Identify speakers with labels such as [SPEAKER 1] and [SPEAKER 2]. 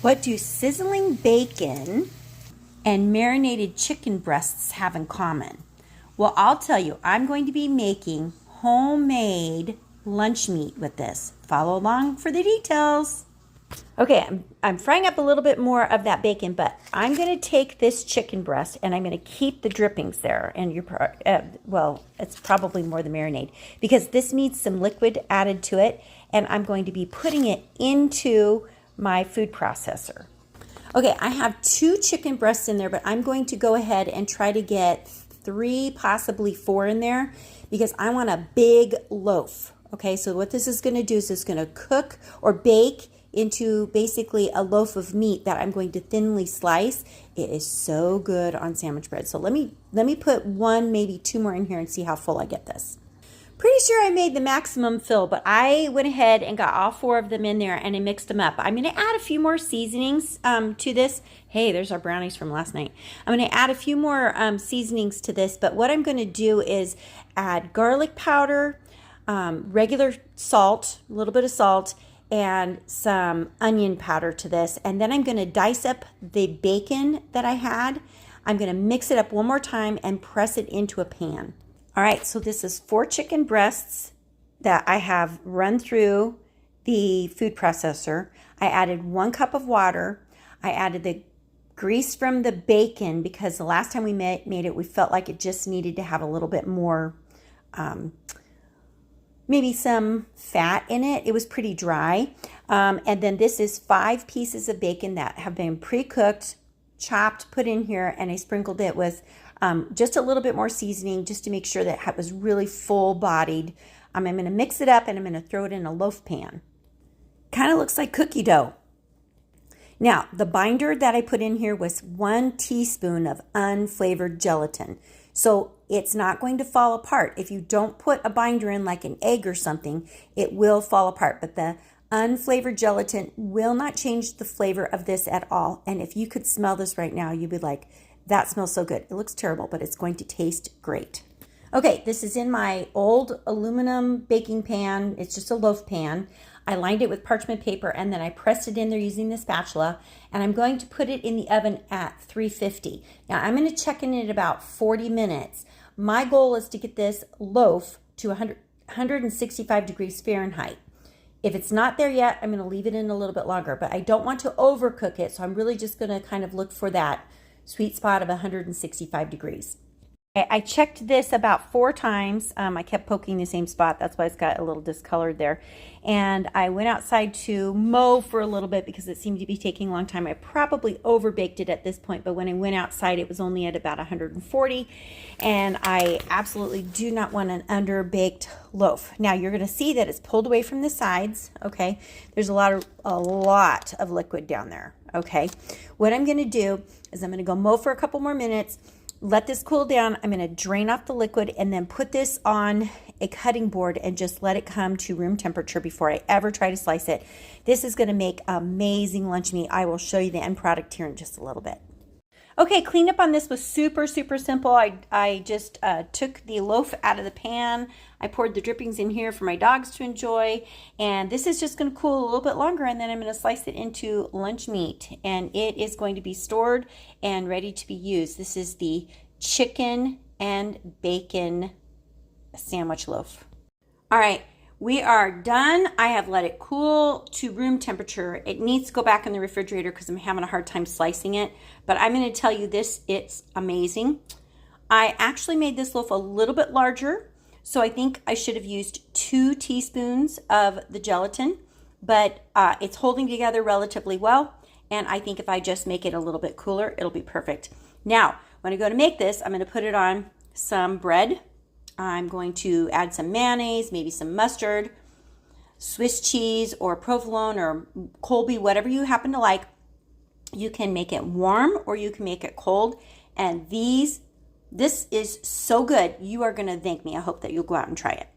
[SPEAKER 1] What do sizzling bacon and marinated chicken breasts have in common? Well, I'll tell you, I'm going to be making homemade lunch meat with this. Follow along for the details. Okay, I'm frying up a little bit more of that bacon, but I'm going to take this chicken breast and I'm going to keep the drippings there. And well, it's probably more the marinade because this needs some liquid added to it, and I'm going to be putting it into my food processor. Okay, I have 2 chicken breasts in there, but I'm going to go ahead and try to get 3, possibly 4 in there because I want a big loaf. Okay, so what this is going to do is it's going to cook or bake into basically a loaf of meat that I'm going to thinly slice. It is so good on sandwich bread. So let me put 1, maybe 2 more in here and see how full I get this. Pretty sure I made the maximum fill, but I went ahead and got all 4 of them in there and I mixed them up. I'm going to add a few more seasonings to this. Hey, there's our brownies from last night. I'm going to add a few more seasonings to this, but what I'm going to do is add garlic powder, regular salt, a little bit of salt, and some onion powder to this. And then I'm going to dice up the bacon that I had. I'm going to mix it up one more time and press it into a pan. All right, so this is 4 chicken breasts that I have run through the food processor. I added 1 cup of water. I added the grease from the bacon because the last time we made it, we felt like it just needed to have a little bit more, maybe some fat in it. It was pretty dry. And then this is 5 pieces of bacon that have been pre-cooked, chopped, put in here, and I sprinkled it with just a little bit more seasoning just to make sure that it was really full-bodied. I'm going to mix it up and I'm going to throw it in a loaf pan. Kind of looks like cookie dough. Now, the binder that I put in here was 1 teaspoon of unflavored gelatin. So it's not going to fall apart. If you don't put a binder in like an egg or something, it will fall apart. But the unflavored gelatin will not change the flavor of this at all. And if you could smell this right now, you'd be like, that smells so good. It looks terrible, but it's going to taste great. Okay, this is in my old aluminum baking pan. It's just a loaf pan. I lined it with parchment paper and then I pressed it in there using the spatula, and I'm going to put it in the oven at 350. Now I'm going to check in at about 40 minutes. My goal is to get this loaf to 165 degrees Fahrenheit. If it's not there yet, I'm going to leave it in a little bit longer, but I don't want to overcook it, so I'm really just going to kind of look for that sweet spot of 165 degrees. I checked this about 4 times. I kept poking the same spot. That's why it's got a little discolored there. And I went outside to mow for a little bit because it seemed to be taking a long time. I probably overbaked it at this point, but when I went outside, it was only at about 140. And I absolutely do not want an underbaked loaf. Now you're going to see that it's pulled away from the sides. Okay, there's a lot of liquid down there. Okay, what I'm going to do is I'm going to go mow for a couple more minutes. Let this cool down. I'm going to drain off the liquid and then put this on a cutting board and just let it come to room temperature before I ever try to slice it. This is going to make amazing lunch meat. I will show you the end product here in just a little bit. Okay, cleanup on this was super simple. I just took the loaf out of the pan. I poured the drippings in here for my dogs to enjoy. And this is just going to cool a little bit longer, and then I'm going to slice it into lunch meat. And it is going to be stored and ready to be used. This is the chicken and bacon sandwich loaf. All right. We are done. I have let it cool to room temperature. It needs to go back in the refrigerator because I'm having a hard time slicing it. But I'm going to tell you this, it's amazing. I actually made this loaf a little bit larger. So I think I should have used 2 teaspoons of the gelatin. But it's holding together relatively well. And I think if I just make it a little bit cooler, it'll be perfect. Now, when I go to make this, I'm going to put it on some bread. I'm going to add some mayonnaise, maybe some mustard, Swiss cheese or provolone or Colby, whatever you happen to like. You can make it warm or you can make it cold. And this is so good. You are going to thank me. I hope that you'll go out and try it.